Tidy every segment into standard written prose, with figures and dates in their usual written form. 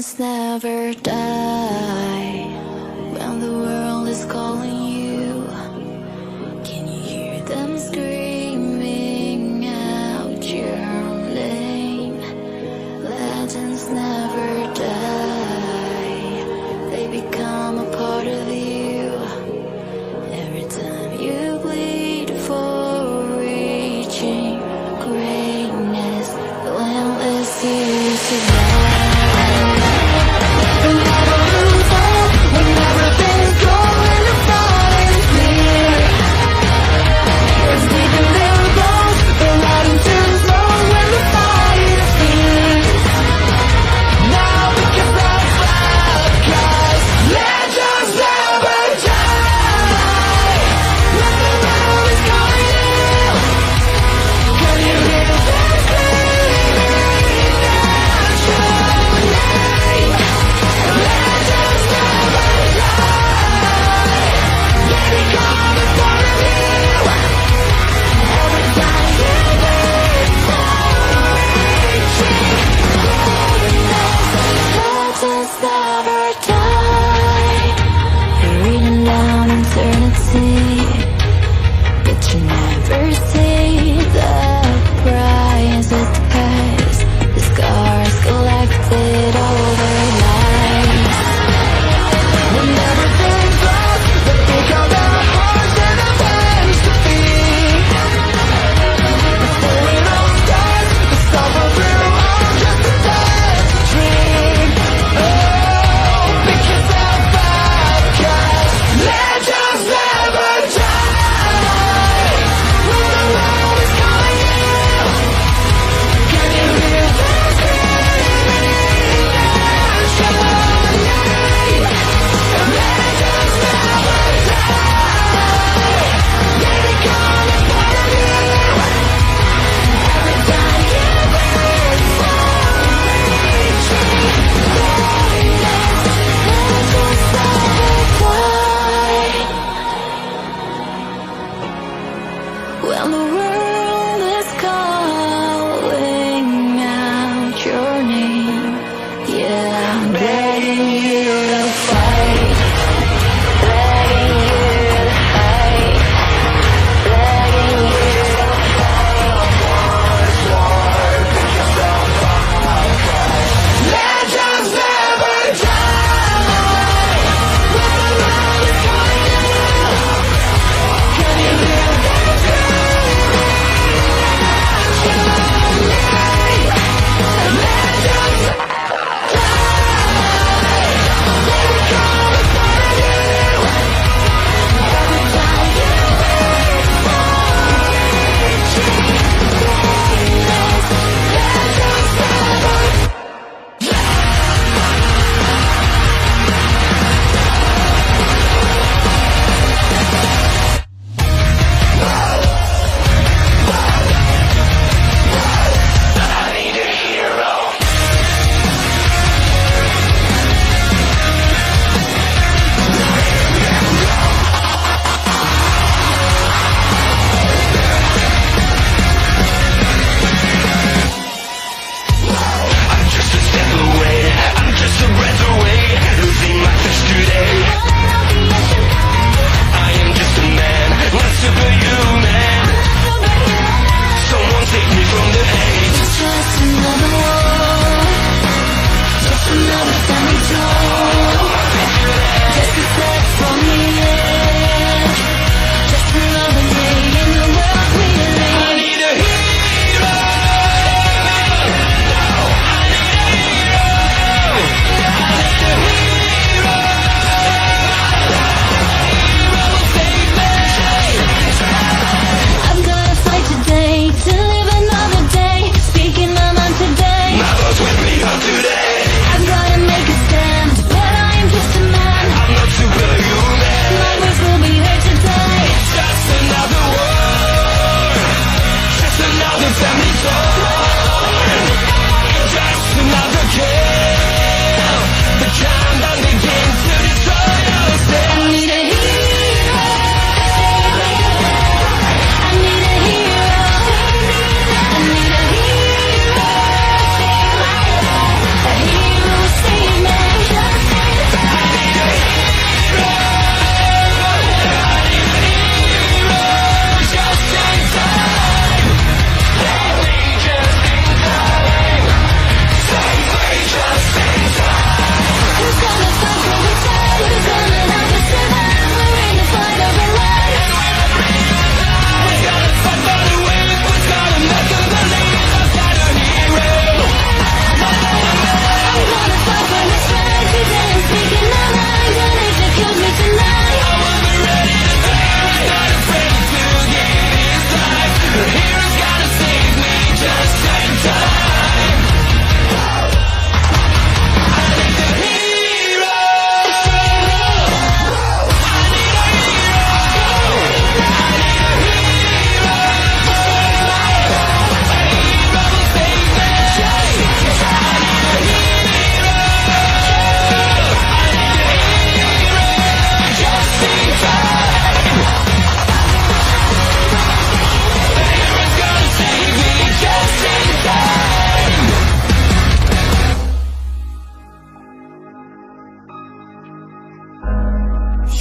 Legends never die. When the world is calling you, can you hear them screaming out your name? Legends never die. They become a part of you. Every time you bleed for reaching greatness, the endless years survive. Yeah!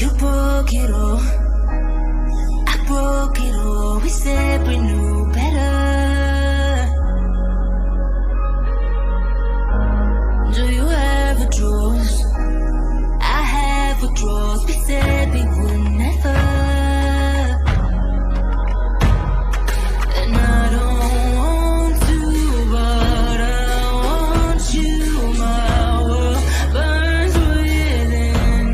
You broke it all. I broke it all. We said we knew better. Do you have withdrawals? I have withdrawals. We said we would never. And I don't want to, but I want you. My world burns within.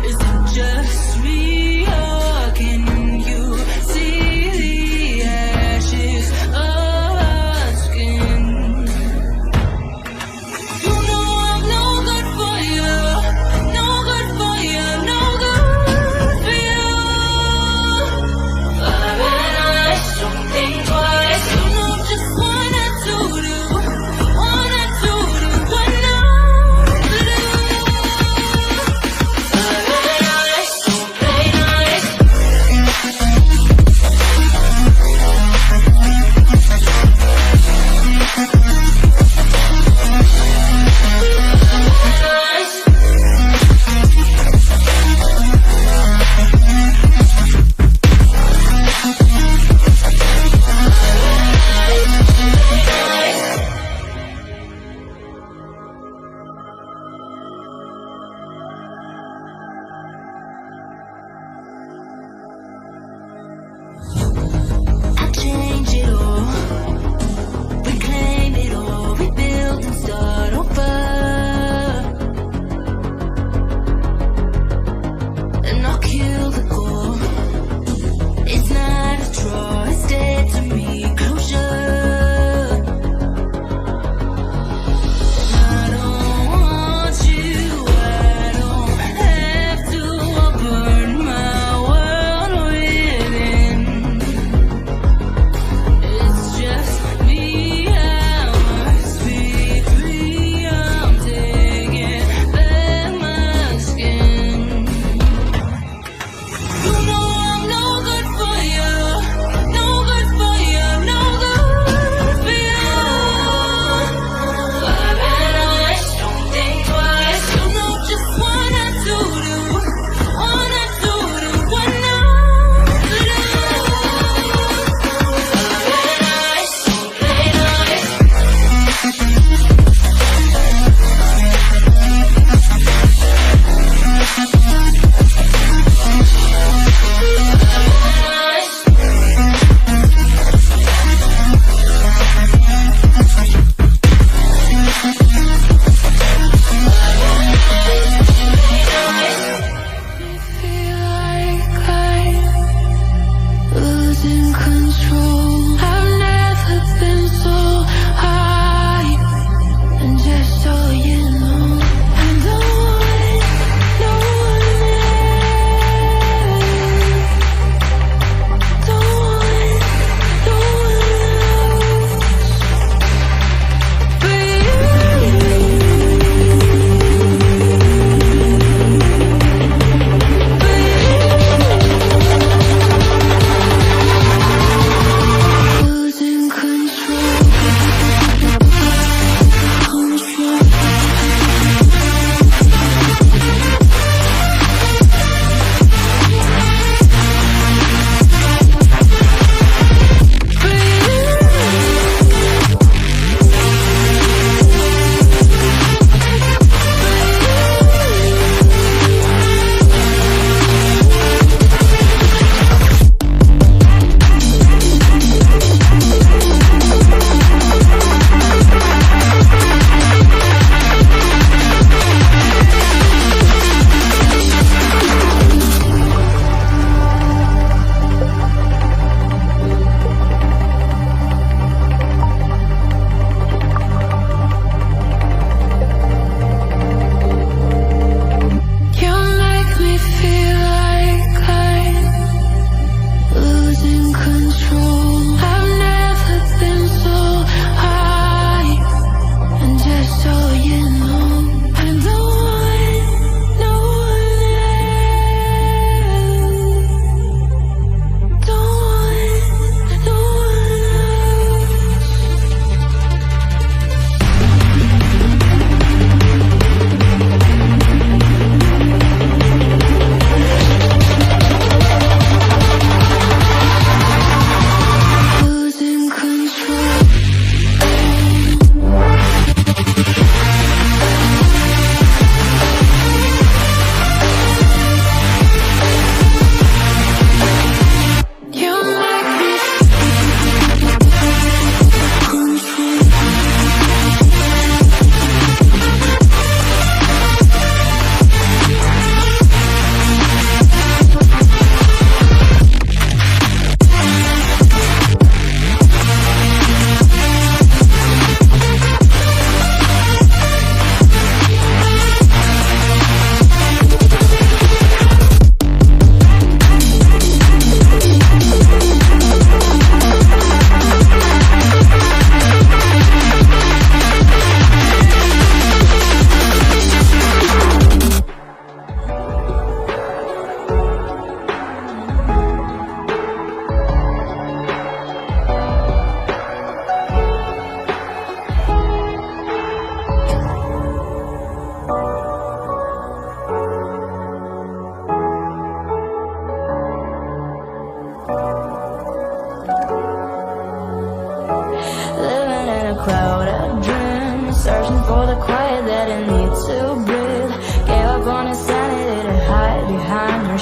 Is it just me, or can you see the ashes of our skin? You know I'm no good for you, no good for you.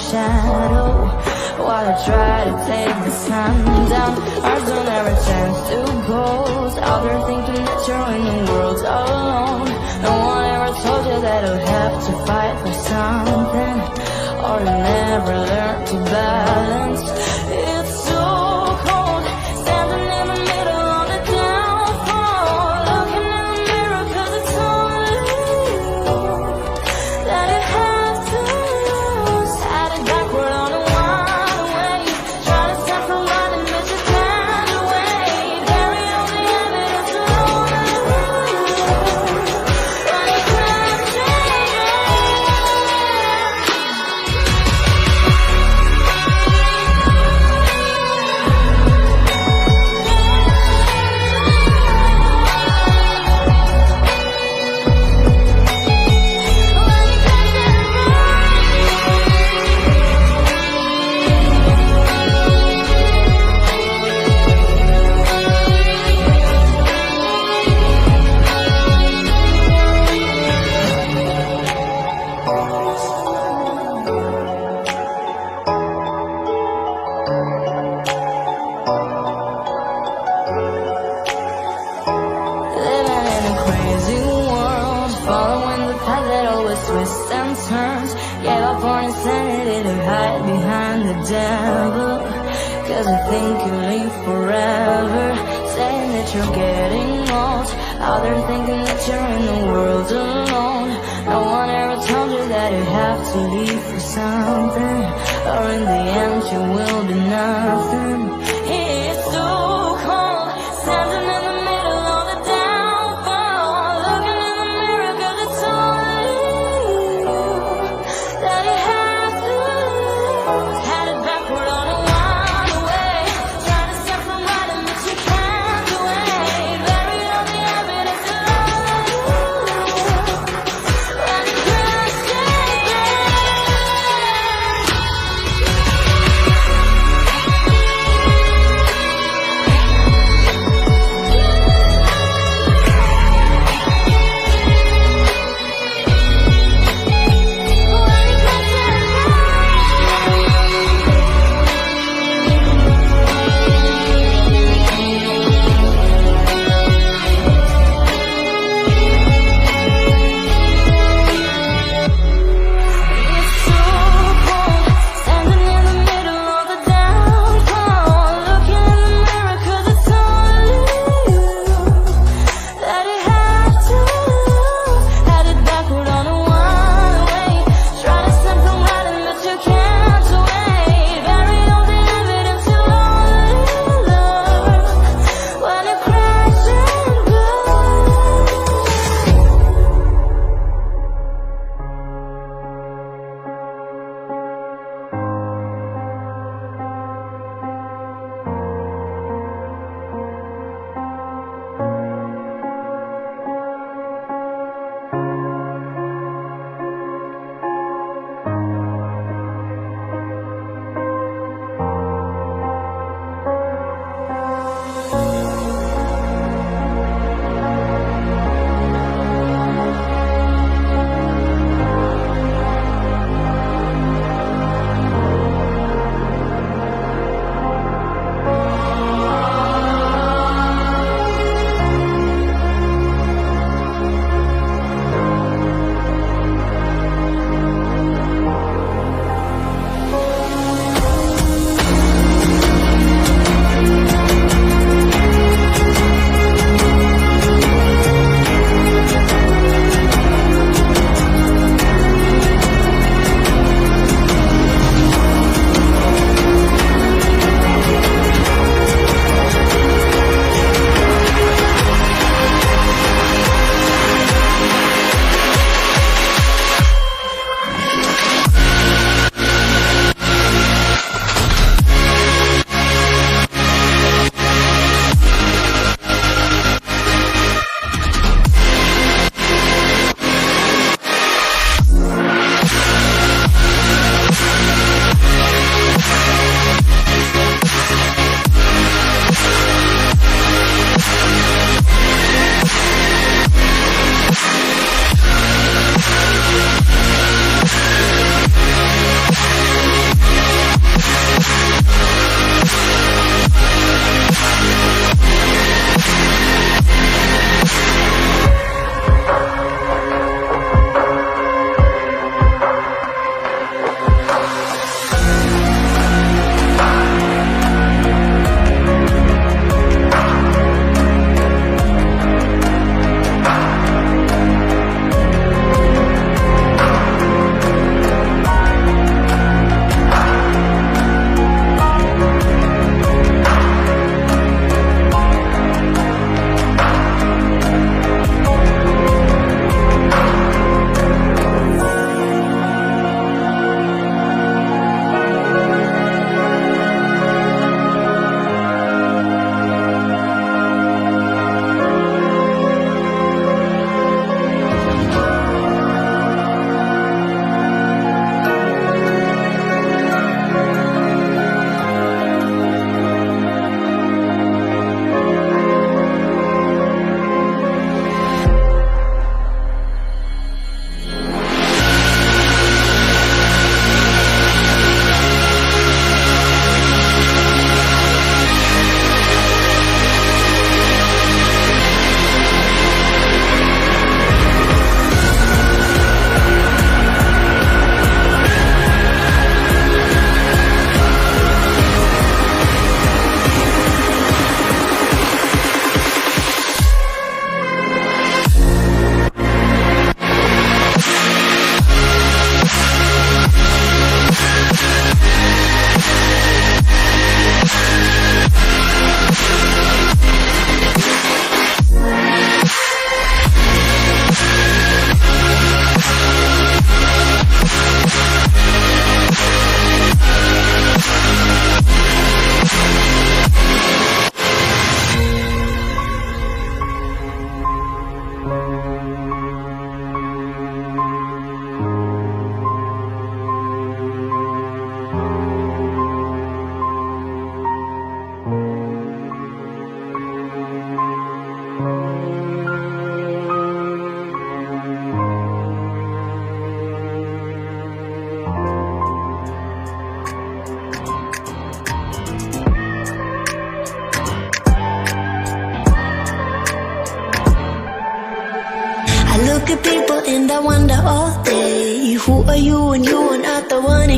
shadow while I try to take the sun down. Hearts don't ever change to gold. Out there thinking that you're in the world alone. No one ever told you that you'll have to fight for something, or you never learn to balance. It's so cold, standing in the middle of the downfall, looking in the mirror 'cause it's only you that you have to lose. Had it backward on a one way, try to stand for right and miss your plan away. Bury all the evidence alone, but you can't change it. Living in a crazy world, following the path that always twists and turns. Gave up on insanity to hide behind the devil, 'cause I think you live forever, saying that you're getting old. Out there thinking that you're in the world alone. No one ever told you that you have to leave for something, or in the end you will be nothing. It's so cold, standing in the middle of the downfall, looking in the mirror 'cause it's only you that you have to lose. Had it backward on a one way, try to step from right and miss your can't away. Bury all the evidence alone, but you can't change it.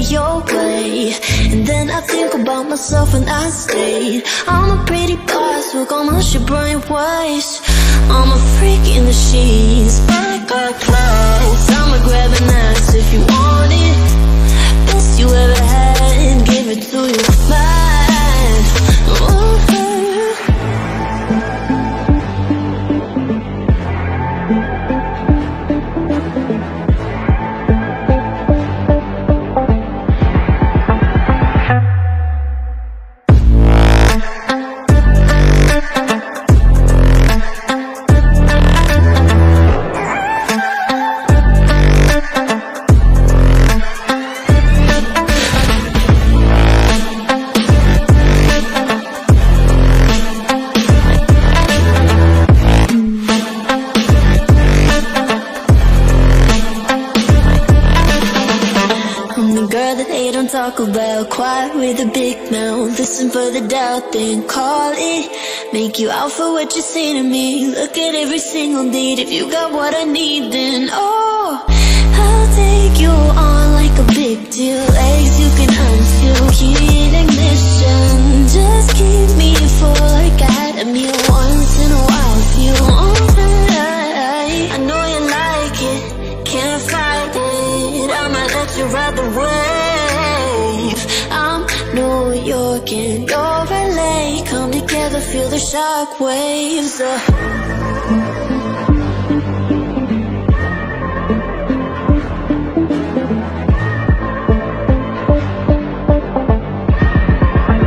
your way. And then I think about myself when I stayed. I'm a pretty boss, look on my shit bright ways. I'm a freak in the sheets, but I got clothes. I'ma grab an ass if you want it. Best you ever had, give it to you fast. Talk about quiet with a big mouth. Listen for the doubt, then call it. Make you out for what you say to me. Look at every single date. If you got what I need, then oh, I'll take you on like a big deal. Legs you can unseal, key in ignition. Just keep me full like I had a meal once in a while. Feel alright. I know you like it, can't fight it. I'ma let you ride the wave. I'm New York and you're LA. Come together, feel the shock waves.